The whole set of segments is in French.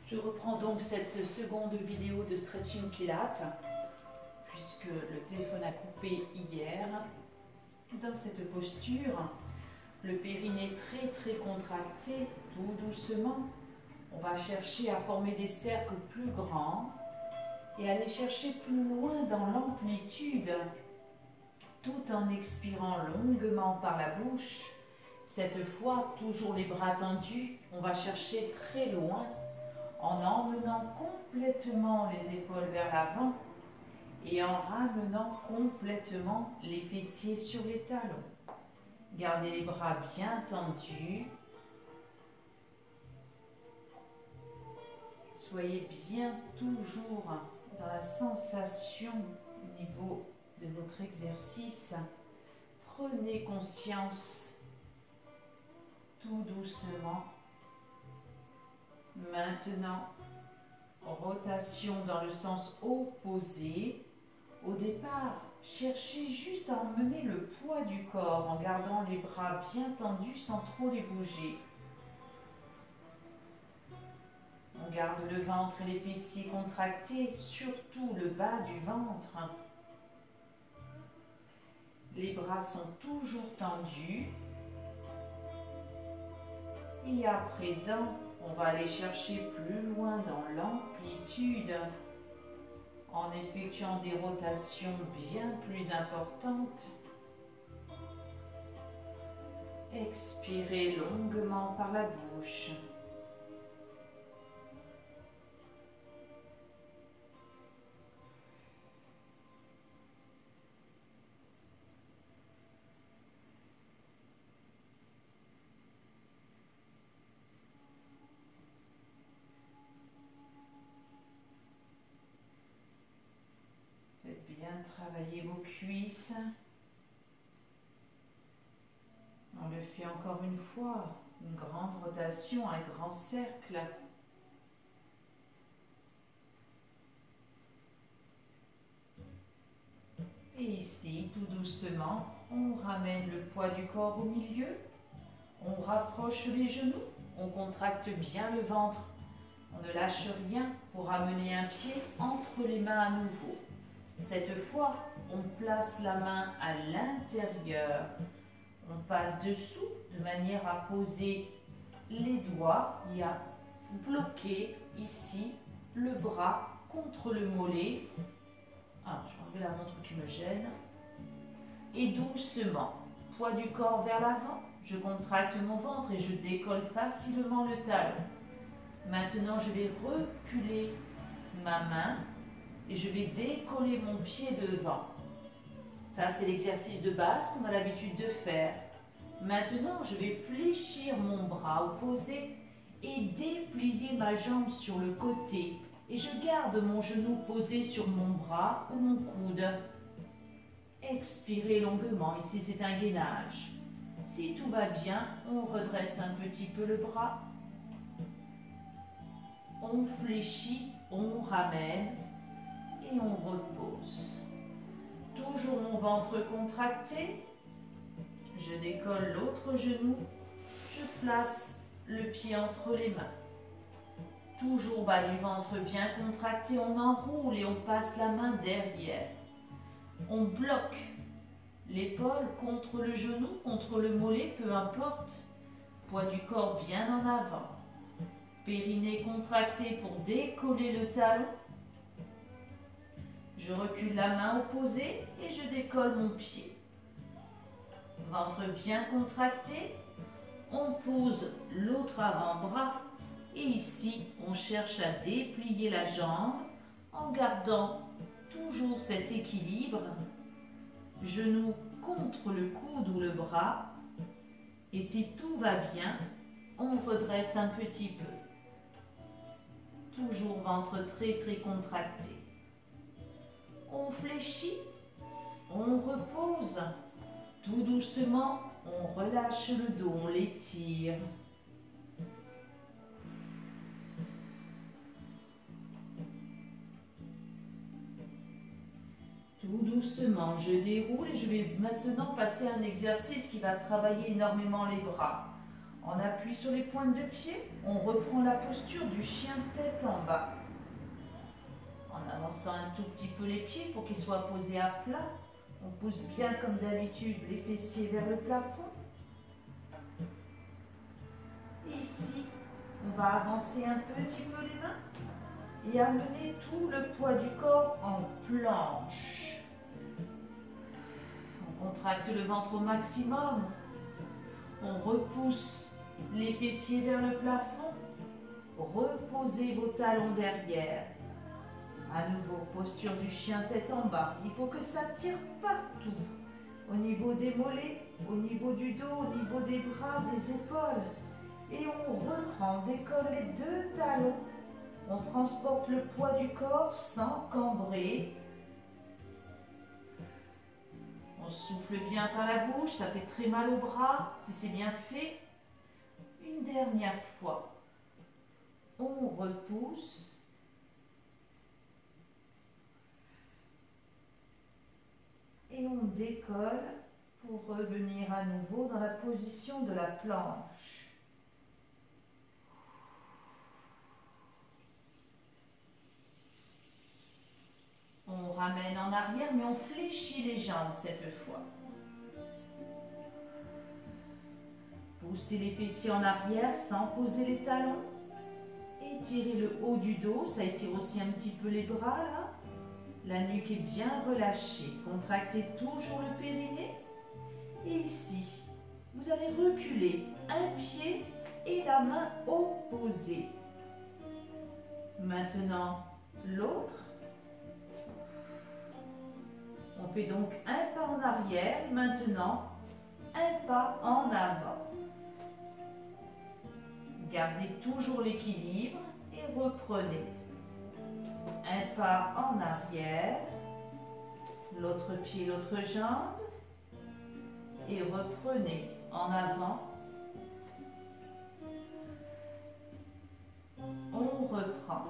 Je reprends donc cette seconde vidéo de Stretching Pilates, puisque le téléphone a coupé hier. Dans cette posture, le périnée très contracté, tout doucement. On va chercher à former des cercles plus grands et aller chercher plus loin dans l'amplitude, tout en expirant longuement par la bouche. Cette fois, toujours les bras tendus, on va chercher très loin en emmenant complètement les épaules vers l'avant et en ramenant complètement les fessiers sur les talons. Gardez les bras bien tendus. Soyez bien toujours dans la sensation au niveau de votre exercice. Prenez conscience tout doucement. Maintenant, rotation dans le sens opposé. Au départ, cherchez juste à emmener le poids du corps en gardant les bras bien tendus sans trop les bouger. On garde le ventre et les fessiers contractés, surtout le bas du ventre. Les bras sont toujours tendus. Et à présent, on va aller chercher plus loin dans l'amplitude en effectuant des rotations bien plus importantes. Expirez longuement par la bouche. Travaillez vos cuisses. On le fait encore une fois. Une grande rotation, un grand cercle. Et ici, tout doucement, on ramène le poids du corps au milieu. On rapproche les genoux. On contracte bien le ventre. On ne lâche rien pour amener un pied entre les mains à nouveau. Cette fois, on place la main à l'intérieur. On passe dessous de manière à poser les doigts et à bloquer ici le bras contre le mollet. Ah, je vais enlever la montre qui me gêne. Et doucement, poids du corps vers l'avant. Je contracte mon ventre et je décolle facilement le talon. Maintenant, je vais reculer ma main. Et je vais décoller mon pied devant. Ça, c'est l'exercice de base qu'on a l'habitude de faire. Maintenant, je vais fléchir mon bras opposé et déplier ma jambe sur le côté. Et je garde mon genou posé sur mon bras ou mon coude. Expirez longuement. Ici, c'est un gainage. Si tout va bien, on redresse un petit peu le bras. On fléchit, on ramène. Et on repose. Toujours mon ventre contracté. Je décolle l'autre genou. Je place le pied entre les mains. Toujours bas du ventre bien contracté. On enroule et on passe la main derrière. On bloque l'épaule contre le genou, contre le mollet, peu importe. Poids du corps bien en avant. Périnée contracté pour décoller le talon. Je recule la main opposée et je décolle mon pied. Ventre bien contracté. On pose l'autre avant-bras. Et ici, on cherche à déplier la jambe en gardant toujours cet équilibre. Genou contre le coude ou le bras. Et si tout va bien, on redresse un petit peu. Toujours ventre très contracté. On fléchit, on repose. Tout doucement, on relâche le dos, on l'étire. Tout doucement, je déroule et je vais maintenant passer à un exercice qui va travailler énormément les bras. On appuie sur les pointes de pied, on reprend la posture du chien tête en bas. En avançant un tout petit peu les pieds pour qu'ils soient posés à plat. On pousse bien comme d'habitude les fessiers vers le plafond. Et ici, on va avancer un petit peu les mains et amener tout le poids du corps en planche. On contracte le ventre au maximum. On repousse les fessiers vers le plafond. Reposez vos talons derrière. À nouveau, posture du chien tête en bas. Il faut que ça tire partout. Au niveau des mollets, au niveau du dos, au niveau des bras, des épaules. Et on reprend, on décolle les deux talons. On transporte le poids du corps sans cambrer. On souffle bien par la bouche, ça fait très mal au bras si c'est bien fait. Une dernière fois. On repousse. Et on décolle pour revenir à nouveau dans la position de la planche. On ramène en arrière, mais on fléchit les jambes cette fois. Poussez les fessiers en arrière sans poser les talons. Étirez le haut du dos, ça étire aussi un petit peu les bras là. La nuque est bien relâchée. Contractez toujours le périnée. Et ici, vous allez reculer un pied et la main opposée. Maintenant, l'autre. On fait donc un pas en arrière et maintenant un pas en avant. Gardez toujours l'équilibre et reprenez. Un pas en arrière, l'autre pied, l'autre jambe, et reprenez en avant. On reprend.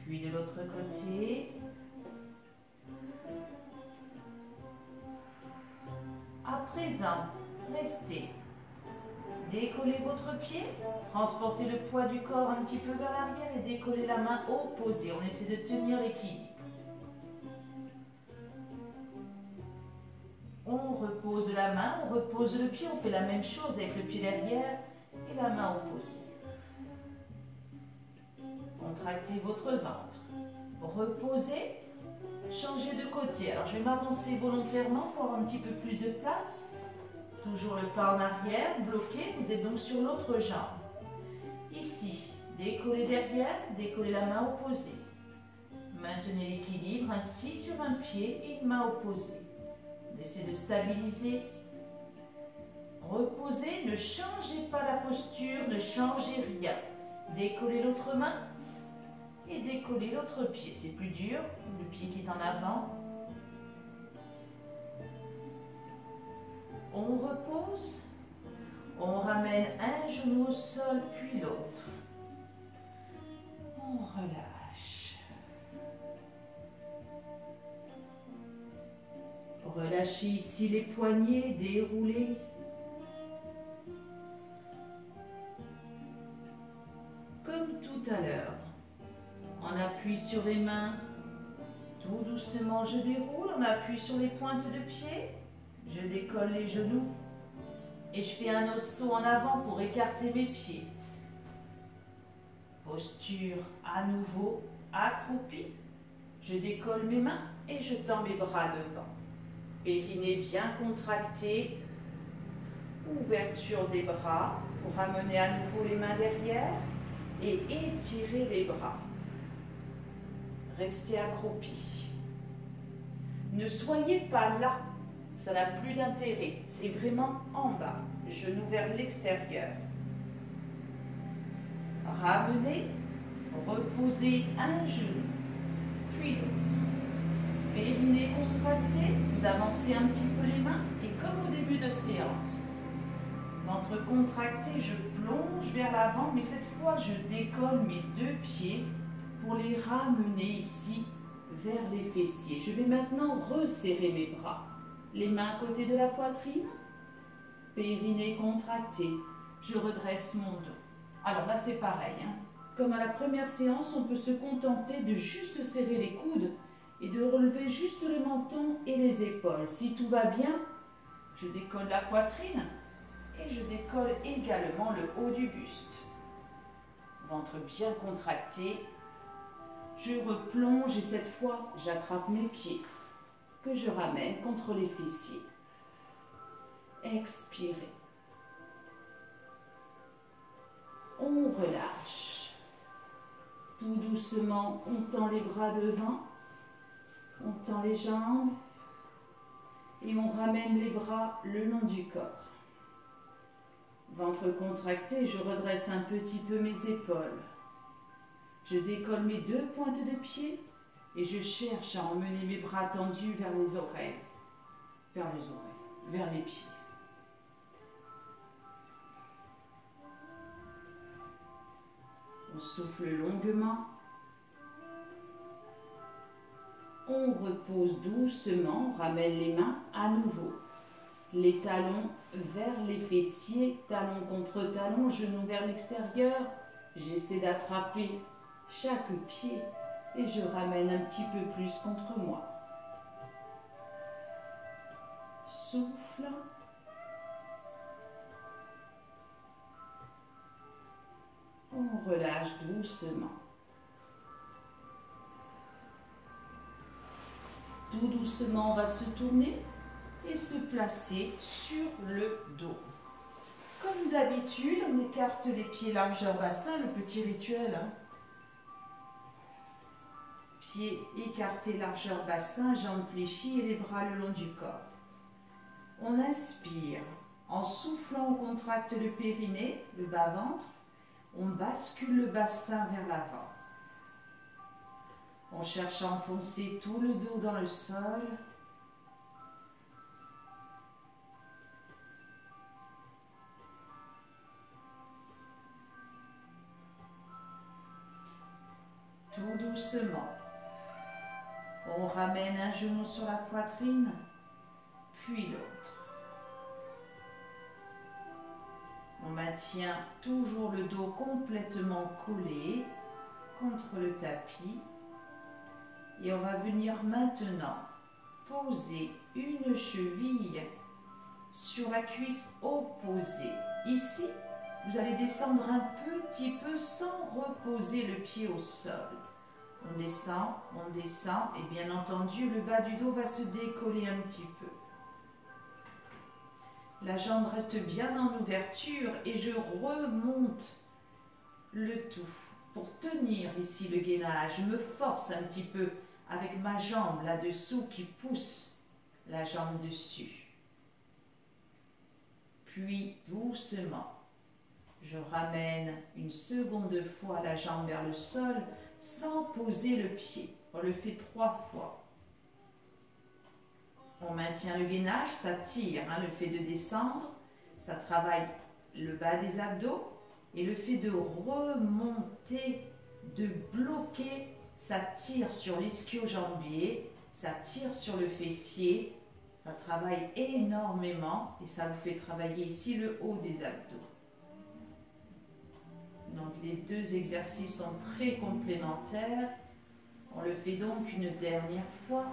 Puis de l'autre côté. À présent, restez. Décollez votre pied, transportez le poids du corps un petit peu vers l'arrière et décollez la main opposée. On essaie de tenir l'équilibre. On repose la main, on repose le pied, on fait la même chose avec le pied derrière et la main opposée. Contractez votre ventre. Reposez, changez de côté. Alors je vais m'avancer volontairement pour avoir un petit peu plus de place. Toujours le pas en arrière, bloqué, vous êtes donc sur l'autre jambe. Ici, décollez derrière, décollez la main opposée. Maintenez l'équilibre ainsi sur un pied et une main opposée. Essayez de stabiliser. Reposez, ne changez pas la posture, ne changez rien. Décollez l'autre main et décollez l'autre pied. C'est plus dur, le pied qui est en avant. On repose, on ramène un genou au sol, puis l'autre. On relâche. Relâchez ici les poignets, déroulez. Comme tout à l'heure, on appuie sur les mains. Tout doucement, je déroule, on appuie sur les pointes de pied. Je décolle les genoux et je fais un saut en avant pour écarter mes pieds. Posture à nouveau accroupie. Je décolle mes mains et je tends mes bras devant. Périnée bien contracté. Ouverture des bras pour ramener à nouveau les mains derrière et étirer les bras. Restez accroupi. Ne soyez pas là. Ça n'a plus d'intérêt. C'est vraiment en bas. Genou vers l'extérieur. Ramenez. Reposez un genou, puis l'autre. Périnée contracté. Vous avancez un petit peu les mains. Et comme au début de séance, ventre contracté, je plonge vers l'avant. Mais cette fois, je décolle mes deux pieds pour les ramener ici vers les fessiers. Je vais maintenant resserrer mes bras. Les mains à côté de la poitrine. Périnée contracté. Je redresse mon dos. Alors là, c'est pareil, hein. Comme à la première séance, on peut se contenter de juste serrer les coudes et de relever juste le menton et les épaules. Si tout va bien, je décolle la poitrine et je décolle également le haut du buste. Ventre bien contracté. Je replonge et cette fois, j'attrape mes pieds que je ramène contre les fessiers. Expirez. On relâche. Tout doucement, on tend les bras devant, on tend les jambes et on ramène les bras le long du corps. Ventre contracté, je redresse un petit peu mes épaules. Je décolle mes deux pointes de pied et je cherche à emmener mes bras tendus vers les oreilles, vers les pieds. On souffle longuement. On repose doucement, on ramène les mains à nouveau. Les talons vers les fessiers, talon contre talon, genoux vers l'extérieur. J'essaie d'attraper chaque pied et je ramène un petit peu plus contre moi. Souffle. On relâche doucement. Tout doucement, on va se tourner et se placer sur le dos. Comme d'habitude, on écarte les pieds largeur bassin, le petit rituel. Hein. Pieds écartés largeur bassin, jambes fléchies et les bras le long du corps. On inspire. En soufflant, on contracte le périnée, le bas-ventre. On bascule le bassin vers l'avant. On cherche à enfoncer tout le dos dans le sol. Tout doucement. On ramène un genou sur la poitrine, puis l'autre. On maintient toujours le dos complètement collé contre le tapis. Et on va venir maintenant poser une cheville sur la cuisse opposée. Ici, vous allez descendre un petit peu sans reposer le pied au sol. On descend et bien entendu, le bas du dos va se décoller un petit peu. La jambe reste bien en ouverture et je remonte le tout. Pour tenir ici le gainage, je me force un petit peu avec ma jambe là-dessous qui pousse la jambe dessus. Puis doucement, je ramène une seconde fois la jambe vers le sol sans poser le pied. On le fait 3 fois. On maintient le gainage, ça tire, hein, le fait de descendre, ça travaille le bas des abdos. Et le fait de remonter, de bloquer, ça tire sur l'ischio-jambier, ça tire sur le fessier, ça travaille énormément et ça vous fait travailler ici le haut des abdos. Donc les deux exercices sont très complémentaires. On le fait donc une dernière fois.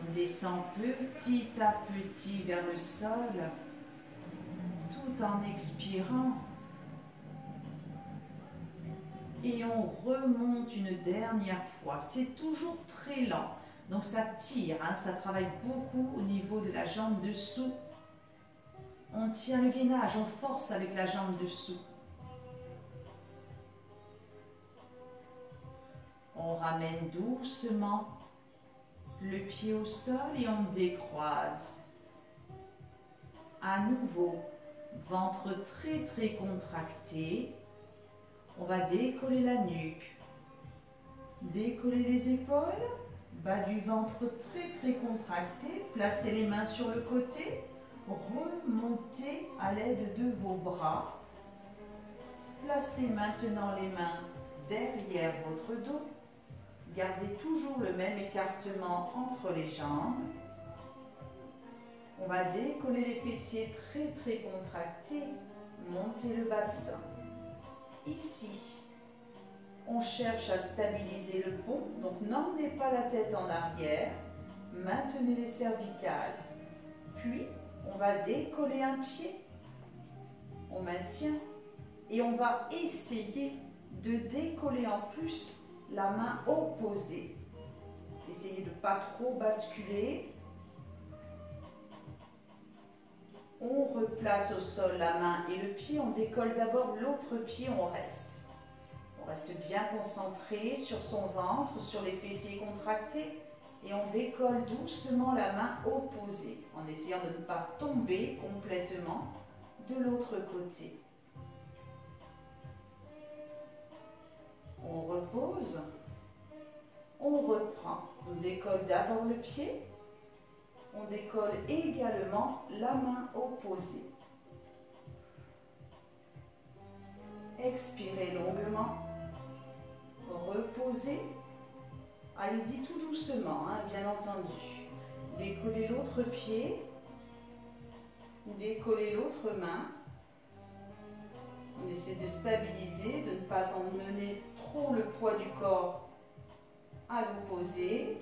On descend petit à petit vers le sol, tout en expirant. Et on remonte une dernière fois. C'est toujours très lent. Donc ça tire, hein, ça travaille beaucoup au niveau de la jambe dessous. On tient le gainage, on force avec la jambe dessous. On ramène doucement le pied au sol et on décroise. À nouveau, ventre très très contracté. On va décoller la nuque, décoller les épaules, bas du ventre très très contracté, placez les mains sur le côté, remontez à l'aide de vos bras. Placez maintenant les mains derrière votre dos, gardez toujours le même écartement entre les jambes. On va décoller les fessiers très contractés, monter le bassin. Ici, on cherche à stabiliser le pont, donc n'emmenez pas la tête en arrière, maintenez les cervicales. Puis, on va décoller un pied, on maintient et on va essayer de décoller en plus la main opposée. Essayez de ne pas trop basculer. On replace au sol la main et le pied, on décolle d'abord l'autre pied, on reste. On reste bien concentré sur son ventre, sur les fessiers contractés et on décolle doucement la main opposée en essayant de ne pas tomber complètement de l'autre côté. On repose, on reprend, on décolle d'abord le pied, on décolle également la main opposée. Expirez longuement, reposez, allez-y tout doucement, bien entendu. Décollez l'autre pied, décollez l'autre main. On essaie de stabiliser, de ne pas emmener trop le poids du corps à l'opposé.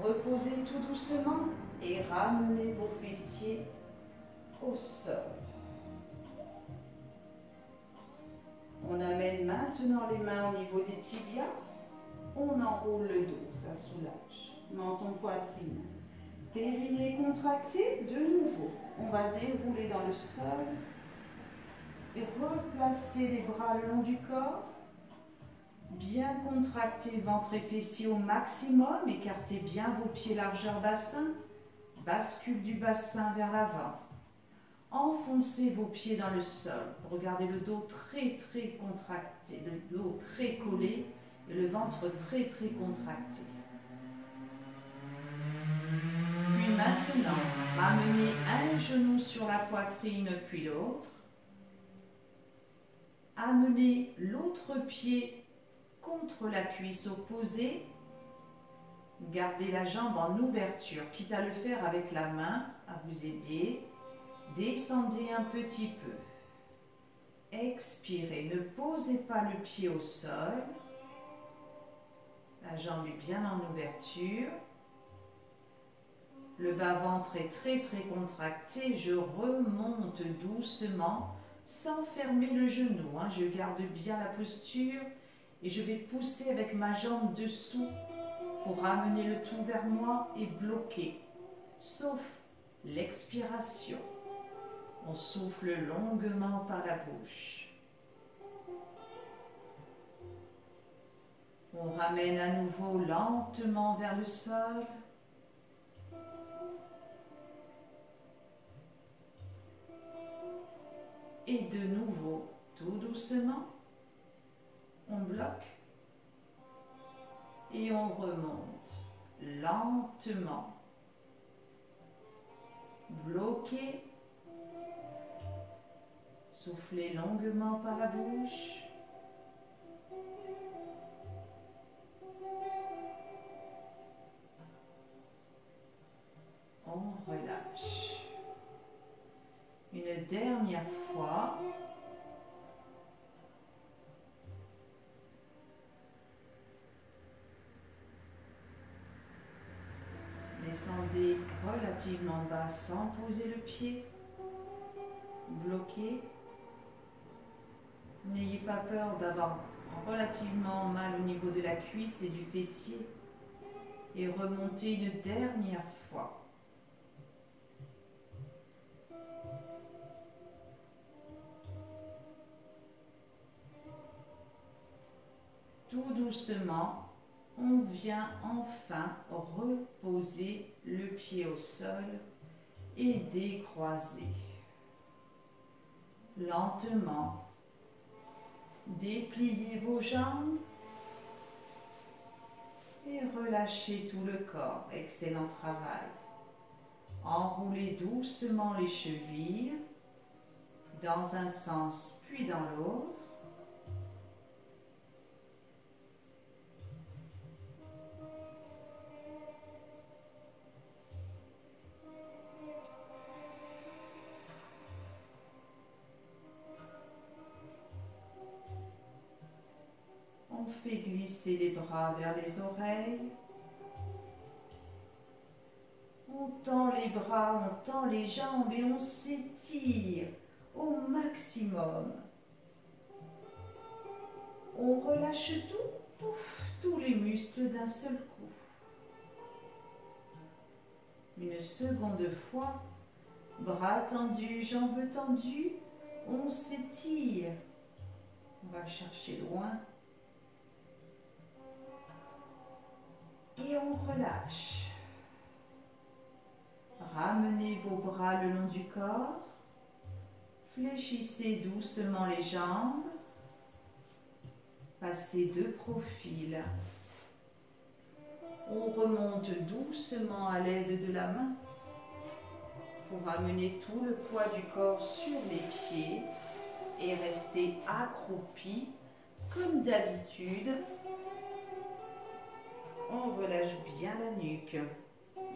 Reposez tout doucement et ramenez vos fessiers au sol. On amène maintenant les mains au niveau des tibias. On enroule le dos, ça soulage. Menton, poitrine. Périnée contracté, de nouveau. On va dérouler dans le sol et replacer les bras le long du corps. Bien contracter ventre et fessiers au maximum. Écartez bien vos pieds largeur bassin. Bascule du bassin vers l'avant. Enfoncez vos pieds dans le sol. Regardez le dos très contracté, le dos très collé et le ventre très contracté. Puis maintenant, ramenez un genou sur la poitrine puis l'autre. Amenez l'autre pied contre la cuisse opposée. Gardez la jambe en ouverture, quitte à le faire avec la main, à vous aider. Descendez un petit peu. Expirez, ne posez pas le pied au sol. La jambe est bien en ouverture. Le bas-ventre est très contracté. Je remonte doucement sans fermer le genou. Je garde bien la posture et je vais pousser avec ma jambe dessous pour ramener le tout vers moi et bloquer, sauf l'expiration. On souffle longuement par la bouche. On ramène à nouveau lentement vers le sol. Et de nouveau, tout doucement, on bloque et on remonte lentement. Bloqué. Soufflez longuement par la bouche. On relâche. Une dernière fois. Descendez relativement bas sans poser le pied. Bloquez. N'ayez pas peur d'avoir relativement mal au niveau de la cuisse et du fessier. Et remontez une dernière fois. Tout doucement, on vient enfin reposer le pied au sol et décroiser. Lentement, dépliez vos jambes et relâchez tout le corps. Excellent travail. Enroulez doucement les chevilles dans un sens puis dans l'autre. fait glisser les bras vers les oreilles. On tend les bras, on tend les jambes et on s'étire au maximum. On relâche tout, pouf, tous les muscles d'un seul coup. Une seconde fois, bras tendus, jambes tendues, on s'étire. On va chercher loin. Et on relâche. Ramenez vos bras le long du corps. Fléchissez doucement les jambes. Passez de profil. On remonte doucement à l'aide de la main pour amener tout le poids du corps sur les pieds et rester accroupi comme d'habitude. On relâche bien la nuque.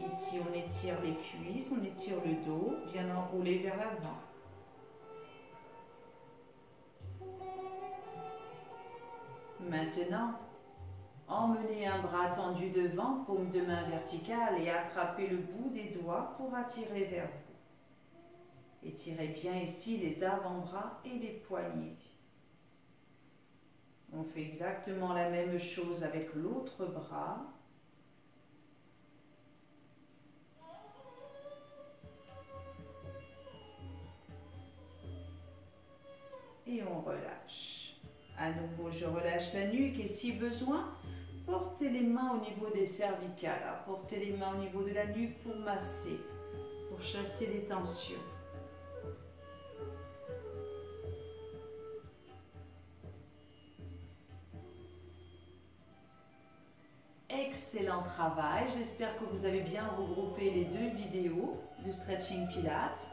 Ici, on étire les cuisses, on étire le dos, bien enroulé vers l'avant. Maintenant, emmenez un bras tendu devant, paume de main verticale et attrapez le bout des doigts pour attirer vers vous. Étirez bien ici les avant-bras et les poignets. On fait exactement la même chose avec l'autre bras. Et on relâche. À nouveau, je relâche la nuque et si besoin, portez les mains au niveau des cervicales. Portez les mains au niveau de la nuque pour masser, pour chasser les tensions. Excellent travail. J'espère que vous avez bien regroupé les deux vidéos du Stretching Pilates.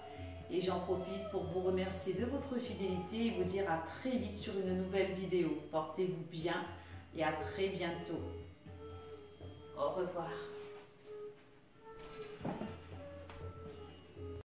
Et j'en profite pour vous remercier de votre fidélité et vous dire à très vite sur une nouvelle vidéo. Portez-vous bien et à très bientôt. Au revoir.